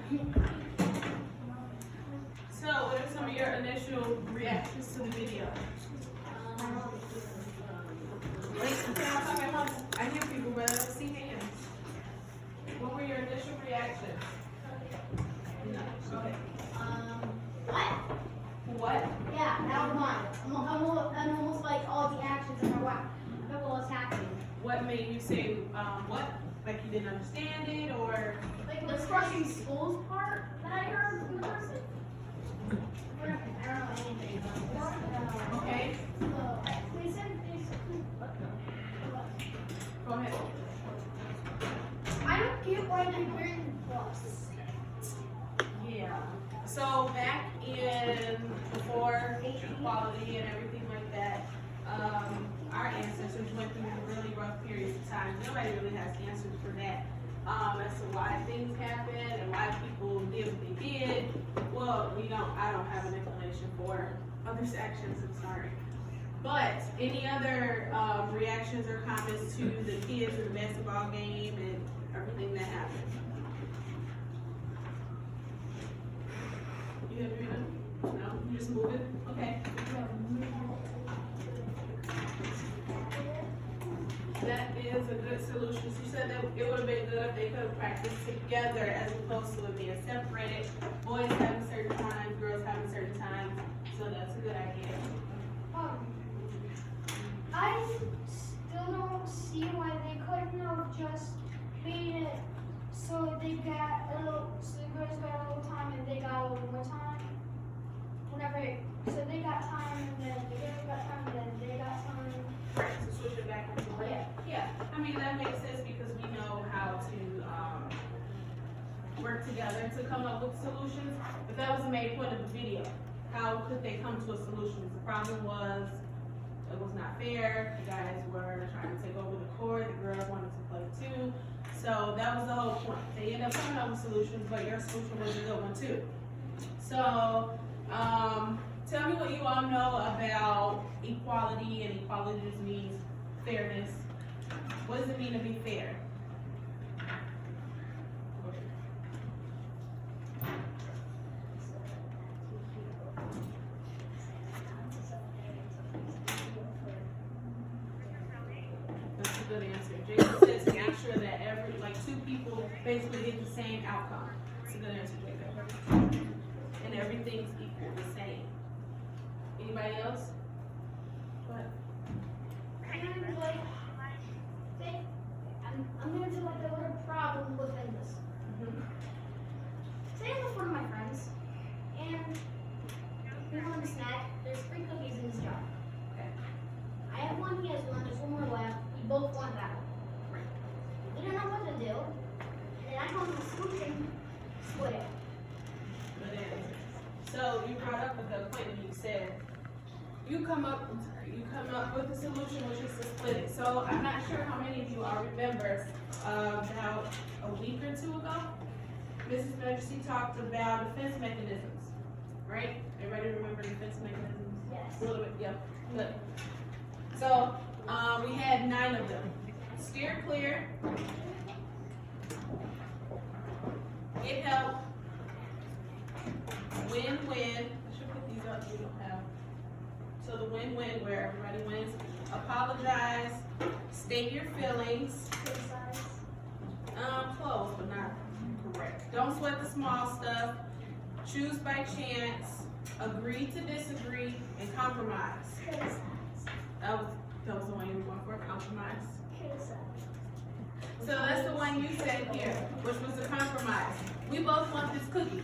So, what are some of your initial reactions to the video? I hear people, but I don't see hands. What were your initial reactions? No. Okay. What? Yeah, that was mine. I'm almost like all the actions in my wow. I don't know what's happening. What made you say what? Like you didn't understand it, or? Like the crushing skulls part that I heard from the person. I don't know anything about this. Okay. They said Go ahead. I don't get why they bring plus. Yeah. So back in before equality and everything like that, our ancestors went through really rough periods of time. Nobody really has answers for that. As to why things happened and why people did what they did. Well, I don't have an explanation for others' actions, I'm sorry. But any other reactions or comments to the kids in the basketball game and everything that happened? You have your hand? No? You just move it? Okay. That is a good solution. She said that it would have been good if they could have practiced together as opposed to it being separated. Boys having certain times, girls having certain times. So that's a good idea. I still don't see why they couldn't have just made it so the girls got a little time and they got a little more time. So they got time and then the girls got time and then they got time. Right, so switch it back and forth. Yeah. Yeah, I mean, that makes sense because we know how to work together to come up with solutions. But that was the main point of the video. How could they come to a solution? The problem was it was not fair. The guys were trying to take over the court. The girls wanted to play too. So that was the whole point. They ended up coming up with solutions, but your solution was a good one too. So tell me what you all know about equality, and equality just means fairness. What does it mean to be fair? That's a good answer. Jacob says make sure that two people basically get the same outcome. That's a good answer, Jacob. And everything's equal, the same. Anybody else? What? And like, I'm gonna do like a little problem within this. Say I'm with one of my friends, and we want a snack. There's 3 cookies in this jar. Okay. I have one, he has one, there's one more left. We both want that one. We don't know what to do. And then I come up with a solution, split it. Good answer. So you brought up a good point when you said you come up with a solution, which is to split it. So I'm not sure how many of you all remember about a week or 2 ago, Mrs. Majesty talked about defense mechanisms, right? Everybody remember defense mechanisms? Yes. A little bit, yeah. Good. So we had 9 of them. Steer clear. Get help. Win-win. I should put these up. We don't have. So the win-win where everybody wins. Apologize. State your feelings. Close, but not correct. Don't sweat the small stuff. Choose by chance. Agree to disagree, and compromise. That was the one you were going for, compromise. So that's the one you said here, which was the compromise. We both want this cookie,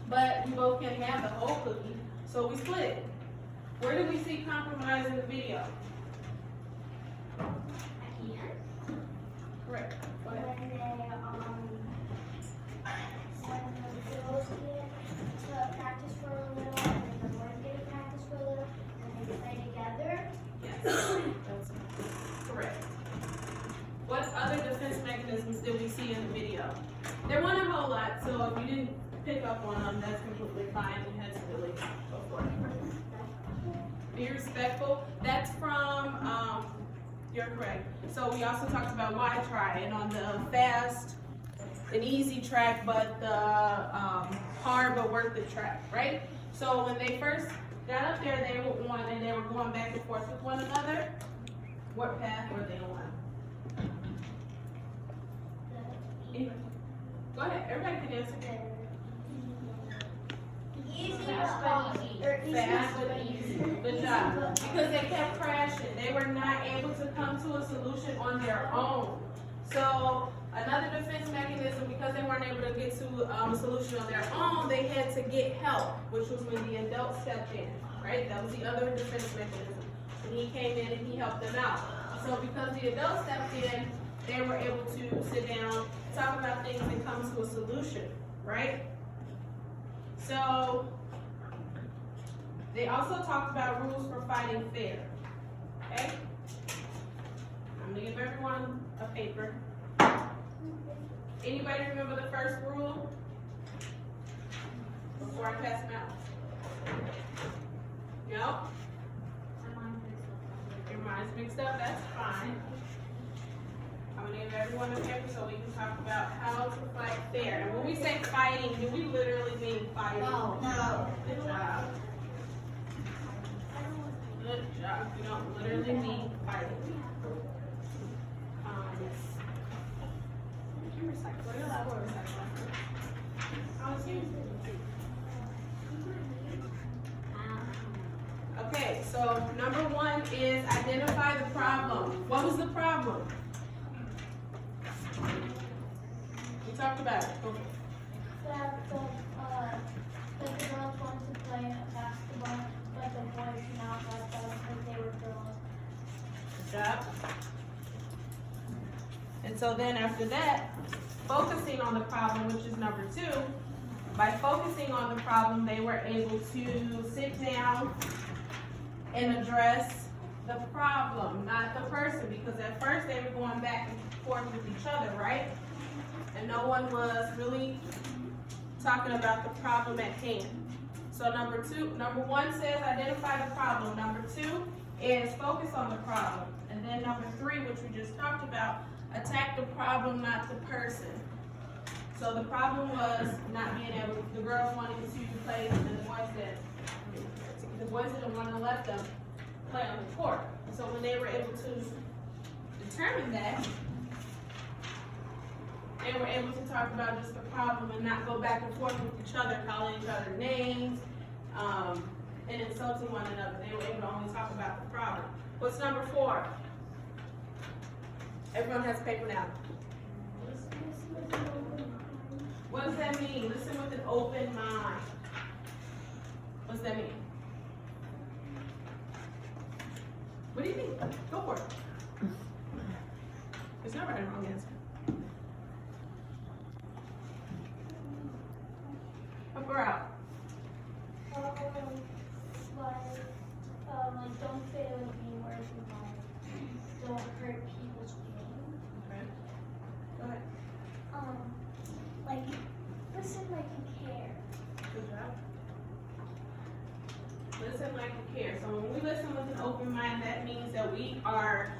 but we both can't have the whole cookie, so we split it. Where do we see compromise in the video? Correct. Go ahead. When the girls get to practice for a little, and then the boys get to practice for a little, and they play together. Yes, that's correct. What other defense mechanisms did we see in the video? There weren't a whole lot, so if you didn't pick up on them, that's completely fine. You had to really go for it. Be respectful. That's from, you're correct. So we also talked about why try, and on the fast an easy track, but the hard but worth it track, right? So when they first got up there, they were on and they were going back and forth with one another. What path were they on? Anybody? Go ahead, everybody can answer. Fast but easy. Good job. Because they kept crashing. They were not able to come to a solution on their own. So another defense mechanism, because they weren't able to get to a solution on their own, they had to get help, which was when the adult stepped in, right? That was the other defense mechanism. And he came in and he helped them out. So because the adult stepped in, they were able to sit down, talk about things, and come to a solution, right? So they also talked about rules for fighting fair, okay? I'm gonna give everyone a paper. Anybody remember the first rule? Before I pass them out. No? Your mind's mixed up, that's fine. I'm gonna give everyone a paper so we can talk about how to fight fair. And when we say fighting, do we literally mean fighting? No. Good job. Good job. We don't literally mean fighting. Okay, so number one is identify the problem. What was the problem? We talked about it. Okay. That the girls wanted to play basketball, but the boys not let them because they were girls. Good job. And so then after that, focusing on the problem, which is number two, by focusing on the problem, they were able to sit down and address the problem, not the person, because at first they were going back and forth with each other, right? And no one was really talking about the problem at hand. So number one says identify the problem. Number two is focus on the problem. And then number three, which we just talked about, attack the problem, not the person. So the problem was not being able, the girls wanted to play, and the boys didn't want to let them play on the court. So when they were able to determine that, they were able to talk about just the problem and not go back and forth with each other, calling each other names, and insulting one another. They were able to only talk about the problem. What's number four? Everyone has paper now. What does that mean? Listen with an open mind. What does that mean? What do you think? Go for it. There's no right or wrong answer. Help her out. Like don't fail me where you don't hurt people's feelings. Okay. Go ahead. Like listen like you care. Good job. Listen like you care. So when we listen with an open mind, that means that we are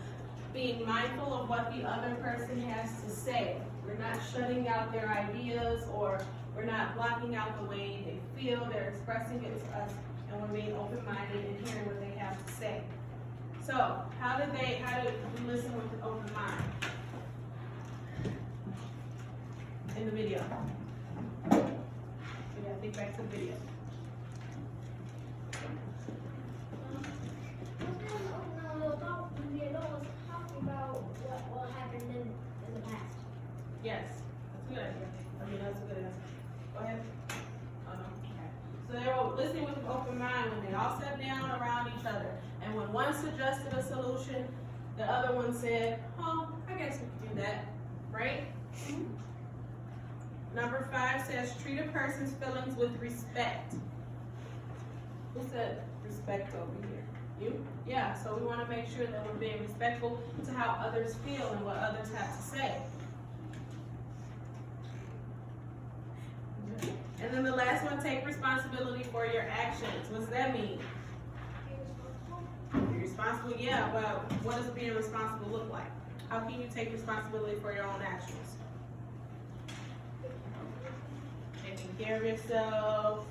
being mindful of what the other person has to say. We're not shutting out their ideas, or we're not blocking out the way they feel. They're expressing it to us, and we're being open-minded and hearing what they have to say. So how do we listen with an open mind? In the video. We gotta think back to the video. What happened in the past. Yes, that's a good idea. That's a good answer. Go ahead. Oh, no. Okay. So they were listening with an open mind when they all sat down around each other. And when one suggested a solution, the other one said, oh, I guess we can do that, right? Mm-hmm. Number 5 says, treat a person's feelings with respect. Who said respect over here? You? Yeah, so we want to make sure that we're being respectful to how others feel and what others have to say. And then the last one, take responsibility for your actions. What does that mean? Be responsible, yeah, but what does being responsible look like? How can you take responsibility for your own actions? Take care of yourself.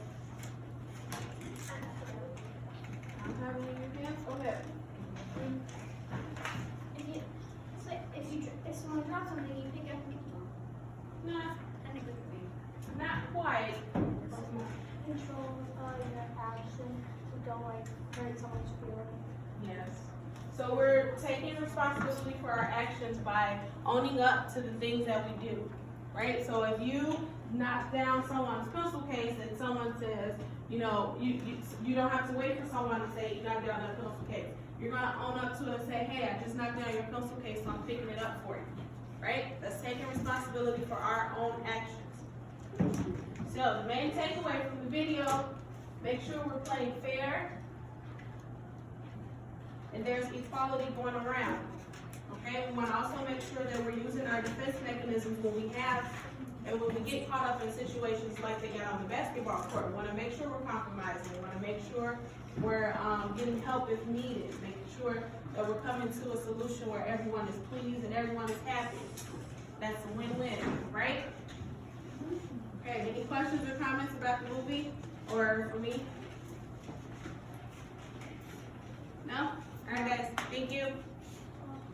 I'm having your hands. Go ahead. If someone drops something, you pick up and Nah, not quite. control your action, so don't like hurt someone's feelings. Yes. So we're taking responsibility for our actions by owning up to the things that we do, right? So if you knock down someone's pencil case and someone says, you know, you don't have to wait for someone to say you knocked down their pencil case. You're gonna own up to it and say, hey, I just knocked down your pencil case, so I'm picking it up for you, right? That's taking responsibility for our own actions. So the main takeaway from the video, make sure we're playing fair and there's equality going around. Okay, we want to also make sure that we're using our defense mechanisms when we have and when we get caught up in situations like they got on the basketball court. We want to make sure we're compromising. We want to make sure we're getting help if needed, making sure that we're coming to a solution where everyone is pleased and everyone is happy. That's a win-win, right? Okay, any questions or comments about the movie or for me? No? All right, guys, thank you.